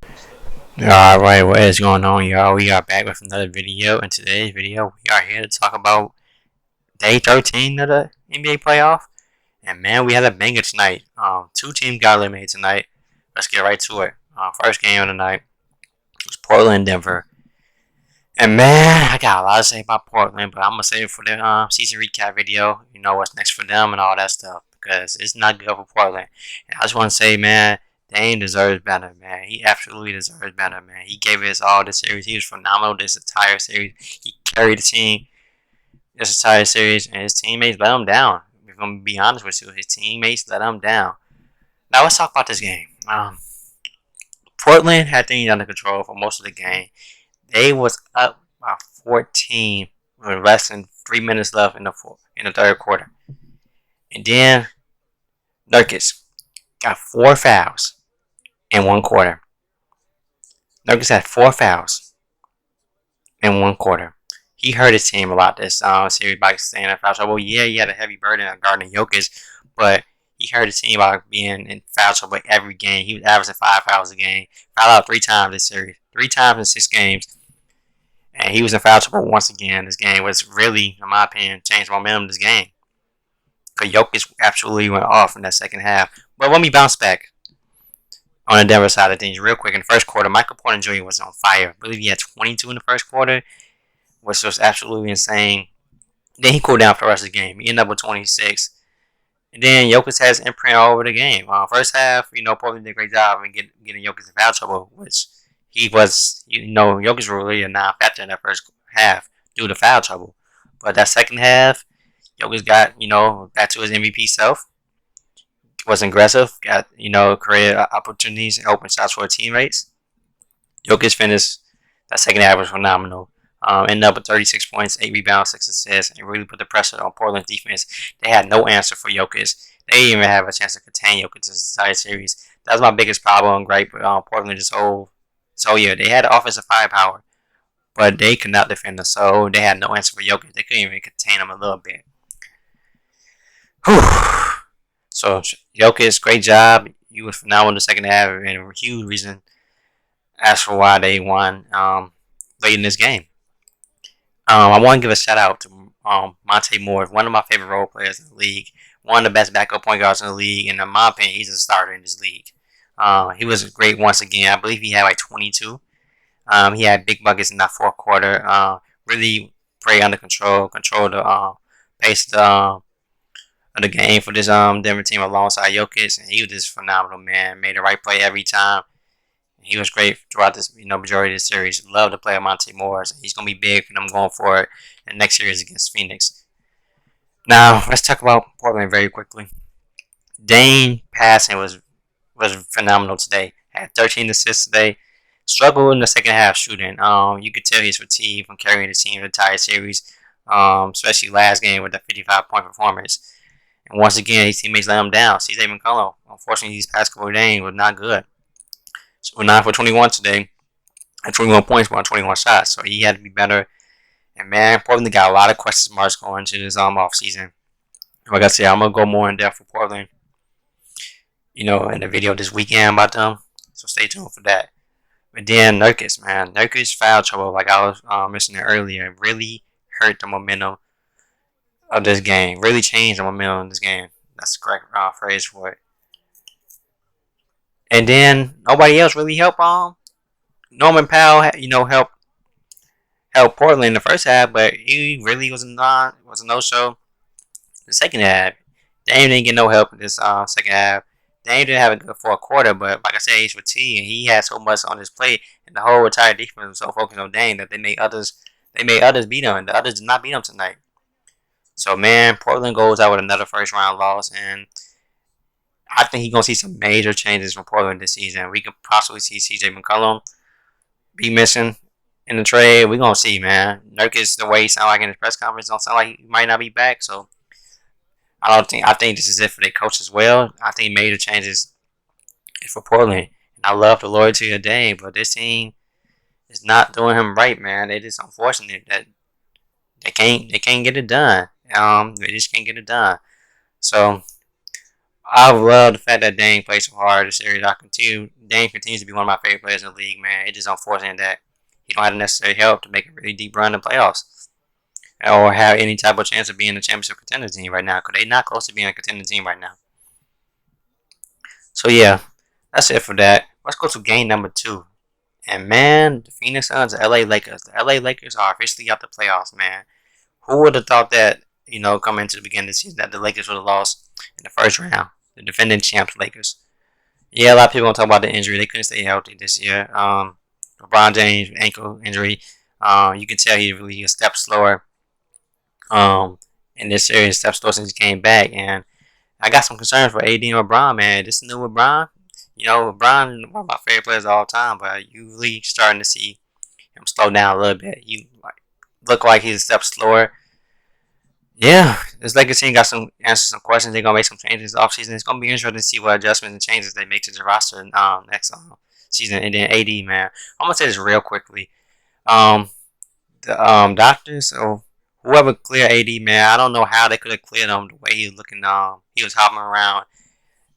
Alright, what is going on, y'all? We are back with another video. In today's video, we are here to talk about day 13 of the NBA playoff. And man, we had a banger tonight. Two teams got eliminated tonight. Let's get right to it. First game of the night was Portland, Denver. And man, I got a lot to say about Portland, but I'm gonna save it for the season recap video. You know what's next for them and all that stuff because it's not good for Portland. And I just want to say, man, Dane deserves better, man. He absolutely deserves better, man. He gave us all this series. He was phenomenal this entire series. He carried the team this entire series, and his teammates let him down. If I'm gonna be honest with you, his teammates let him down. Now let's talk about this game. Portland had things under control for most of the game. They was up by 14 with less than 3 minutes left in the third quarter, and then Nurkic got 4 fouls in 1 quarter. Nurkic had 4 fouls in 1 quarter. He hurt his team a lot this series by staying in foul trouble. Yeah, he had a heavy burden on guarding Jokic, but he hurt his team by being in foul trouble every game. He was averaging 5 fouls a game. Fouled out 3 times this series. 3 times in 6 games. And he was in foul trouble once again. This game was really, in my opinion, changed momentum of this game. Because Jokic absolutely went off in that second half. But let me bounce back on the Denver side of things real quick. In the first quarter, Michael Porter Jr. was on fire. I believe he had 22 in the first quarter, which was absolutely insane. Then he cooled down for the rest of the game. He ended up with 26. And then Jokic has imprint all over the game. First half, Portland did a great job in getting Jokic in foul trouble, which he was, Jokic was really a non-factor in that first half due to foul trouble. But that second half, Jokic got, back to his MVP self. Was aggressive, got, created opportunities and open shots for his teammates. Jokic finished that second half was phenomenal. Ended up with 36 points, 8 rebounds, 6 assists, and really put the pressure on Portland's defense. They had no answer for Jokic. They didn't even have a chance to contain Jokic this entire series. That was my biggest problem, right? But Portland this whole year, they had offensive firepower, but they could not defend the so they had no answer for Jokic. They couldn't even contain him a little bit. Whew. So Jokic, great job. You was phenomenal in the second half, and a huge reason as for why they won late in this game. I want to give a shout out to Monte Moore, one of my favorite role players in the league, one of the best backup point guards in the league, and in my opinion, he's a starter in this league. He was great once again. I believe he had like 22. He had big buckets in that fourth quarter. Really played under control the pace of the game for this Denver team alongside Jokic, and he was just phenomenal, man. Made the right play every time. He was great throughout this, majority of the series. Love to play with Monte Morris. He's gonna be big for them going forward in the next series against Phoenix. Now let's talk about Portland very quickly. Dane passing was phenomenal today. Had 13 assists today. Struggled in the second half shooting. You could tell he's fatigued from carrying the team the entire series, especially last game with the 55-point performance. And once again, his teammates let him down. CJ McCollum, unfortunately, these past couple of games was not good. So 9 for 21 today, and 21 points but on 21 shots. So he had to be better. And man, Portland got a lot of question marks going into this off season. Like I said, I'm gonna go more in depth for Portland, in the video this weekend about them. So stay tuned for that. But then Nurkic, man, Nurkic foul trouble, like I was mentioning earlier, really hurt the momentum of this game. Really changed the momentum of this game. That's the correct phrase for it. And then nobody else really helped Norman Powell, helped Portland in the first half, but he really was a no-show. The second half, Dame didn't get no help in this second half. Dame didn't have a good fourth quarter, but like I said, he's fatigued and he had so much on his plate, and the whole entire defense was so focused on Dame that they made others beat him, and the others did not beat him tonight. So man, Portland goes out with another first round loss, and I think he's gonna see some major changes from Portland this season. We could possibly see CJ McCollum be missing in the trade. We're gonna see, man. Nurkic, the way he sound like in his press conference, don't sound like he might not be back. So I think this is it for their coach as well. I think major changes for Portland. And I love the loyalty of Dame, but this team is not doing him right, man. It is unfortunate that they can't get it done. They just can't get it done. So I love the fact that Dame plays so hard this series. Dame continues to be one of my favorite players in the league, man. It's just unfortunate that he don't have the necessary help to make a really deep run in the playoffs or have any type of chance of being a championship contender team right now. Because they're not close to being a contender team right now. So yeah, that's it for that. Let's go to game number 2. And man, the Phoenix Suns, the LA Lakers. The LA Lakers are officially out the playoffs, man. Who would have thought that, coming into the beginning of the season, that the Lakers would have lost in the first round? The defending champs Lakers. Yeah, a lot of people gonna talk about the injury. They couldn't stay healthy this year. LeBron James ankle injury. You can tell he's really a step slower. In this series, step slower since he came back, and I got some concerns for AD and LeBron, man. This new LeBron, LeBron is one of my favorite players of all time, but you really starting to see him slow down a little bit. He look like he's a step slower. Yeah, this Lakers team got some answers, some questions. They're gonna make some changes this offseason. It's gonna be interesting to see what adjustments and changes they make to the roster next season. And then AD, man, I'm gonna say this real quickly. Um, the doctors or whoever cleared AD, man, I don't know how they could have cleared him the way he was looking. He was hopping around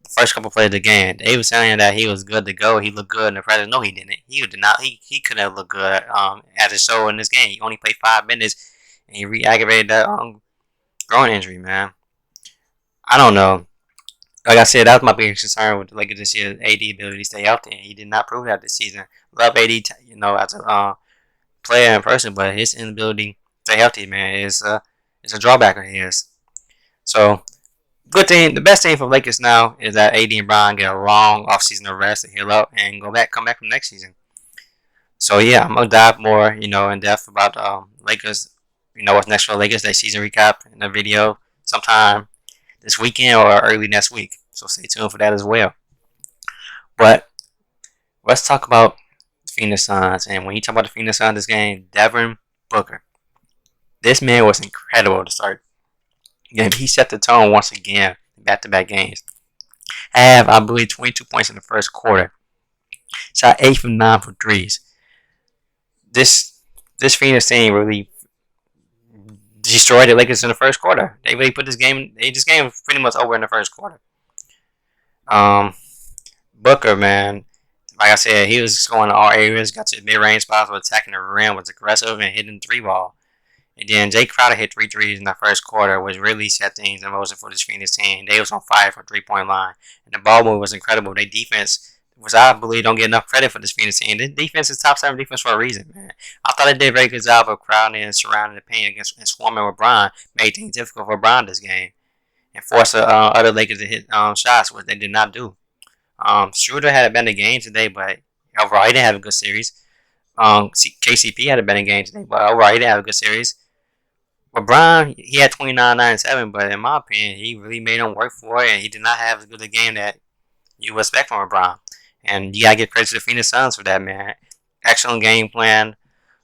the first couple plays of the game. They was saying that he was good to go. He looked good in the practice. No, he didn't. He did not. He couldn't have looked good as it showed in this game. He only played 5 minutes and he re-aggravated that groin injury, man. I don't know. Like I said, that was my biggest concern with the Lakers this year. AD ability to stay healthy, and he did not prove that this season. Love AD, as a player in person, but his inability to stay healthy, man, is a drawback of his. So, good thing, the best thing for Lakers now is that AD and Brian get a long offseason of rest to heal up and come back from next season. So yeah, I'm gonna dive more, in depth about Lakers. What's next for the Lakers? That season recap in a video sometime this weekend or early next week. So stay tuned for that as well. But let's talk about the Phoenix Suns. And when you talk about the Phoenix Suns this game, Devin Booker. This man was incredible to start. Yeah, he set the tone once again in back-to-back games. Have, I believe, 22 points in the first quarter. Shot 8 from 9 for threes. This Phoenix team really destroyed the Lakers in the first quarter. They really put this game. This game was pretty much over in the first quarter. Booker, man, like I said, he was going to all areas. Got to mid-range spots, was attacking the rim, was aggressive and hitting the 3-ball. And then Jay Crowder hit 3 threes in the first quarter, which really set things in motion for this Phoenix team. They was on fire from 3-point line, and the ball move was incredible. Their defense, which I believe don't get enough credit for this Phoenix team. This defense is top 7 defense for a reason, man. I thought they did a very good job of crowding and surrounding the paint against and swarming with Bron, made things difficult for Bron this game, and forced other Lakers to hit shots, which they did not do. Schroeder had a better game today, but overall he didn't have a good series. KCP had a better game today, but overall he didn't have a good series. LeBron, he had 29, 9, and 7, but in my opinion, he really made him work for it, and he did not have as good a game that you would expect from LeBron. And you gotta give credit to the Phoenix Suns for that, man. Excellent game plan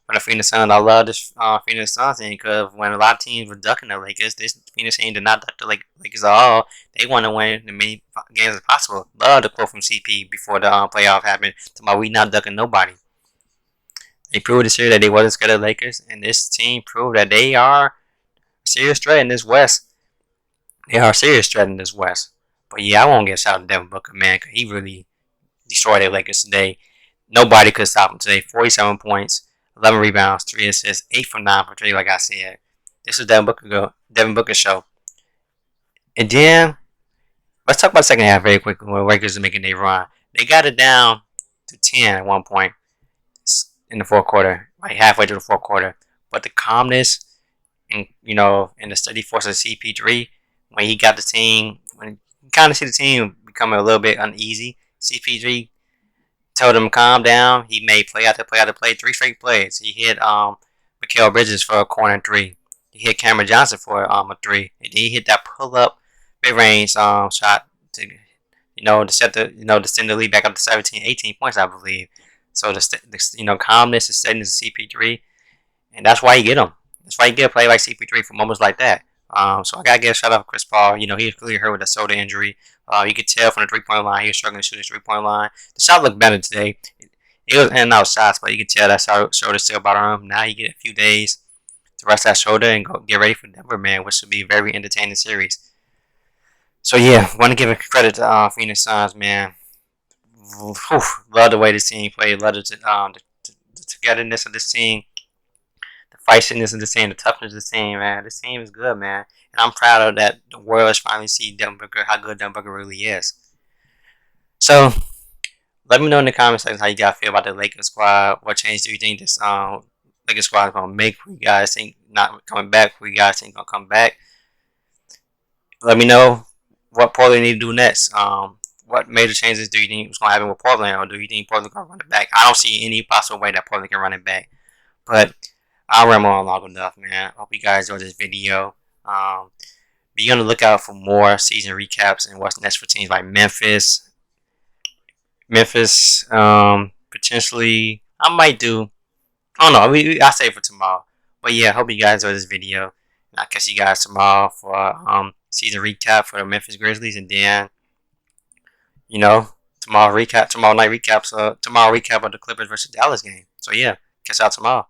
for the Phoenix Suns. I love this Phoenix Suns team because when a lot of teams were ducking the Lakers, this Phoenix team did not duck the Lakers at all. They want to win as many games as possible. Love the quote from CP before the playoff happened. About we not ducking nobody. They proved this year that they wasn't scared of the Lakers, and this team proved that they are a serious threat in this West. They are a serious threat in this West. But yeah, I won't get a shout out to Devin Booker, man, because he really destroyed the Lakers today. Nobody could stop him today. 47 points, 11 rebounds, 3 assists, 8 from 9 for 3, like I said. This is Devin Booker show. And then, let's talk about the second half very quickly when the Lakers are making their run. They got it down to 10 at one point in the fourth quarter, like halfway through the fourth quarter. But the calmness and, and the steady force of CP3, when he got the team, when you kind of see the team becoming a little bit uneasy, CP3 told him calm down. He made play after play after play, 3 straight plays. He hit Mikal Bridges for a corner 3. He hit Cameron Johnson for a 3. And then he hit that pull-up mid-range shot to to set the to send the lead back up to 17, 18 points, I believe. So the calmness and steadiness of CP3, and that's why you get him. That's why you get a play like CP3 for moments like that. So I gotta give a shout out to Chris Paul. He was clearly hurt with a shoulder injury. You could tell from the 3-point line he was struggling to shoot his 3-point line. The shot looked better today. It was in and out shots, but you could tell that shoulder still bothering him. Now he get a few days to rest that shoulder and go get ready for Denver, man, which will be a very entertaining series. So yeah, want to give a credit to Phoenix Suns, man. Whew, love the way this team played. Love the togetherness of this team, the feistiness of this team, the toughness of this team, man. This team is good, man. And I'm proud of that. The world is finally seeing Devin Booker, how good Devin Booker really is. So let me know in the comment section how you guys feel about the Lakers squad. What change do you think this Lakers squad is gonna make? Who you guys think not coming back? Who you guys think gonna come back? Let me know what Portland need to do next. What major changes do you think is gonna happen with Portland, or do you think Portland gonna run it back? I don't see any possible way that Portland can run it back. But I'll ramble on long enough, man. Hope you guys enjoyed this video. Be on the lookout for more season recaps and what's next for teams like Memphis. Potentially, I might do. I don't know. I'll save it for tomorrow. But yeah, hope you guys enjoyed this video. And I'll catch you guys tomorrow for season recap for the Memphis Grizzlies, and then tomorrow night recaps. Tomorrow recap of the Clippers versus Dallas game. So yeah, catch y'all tomorrow.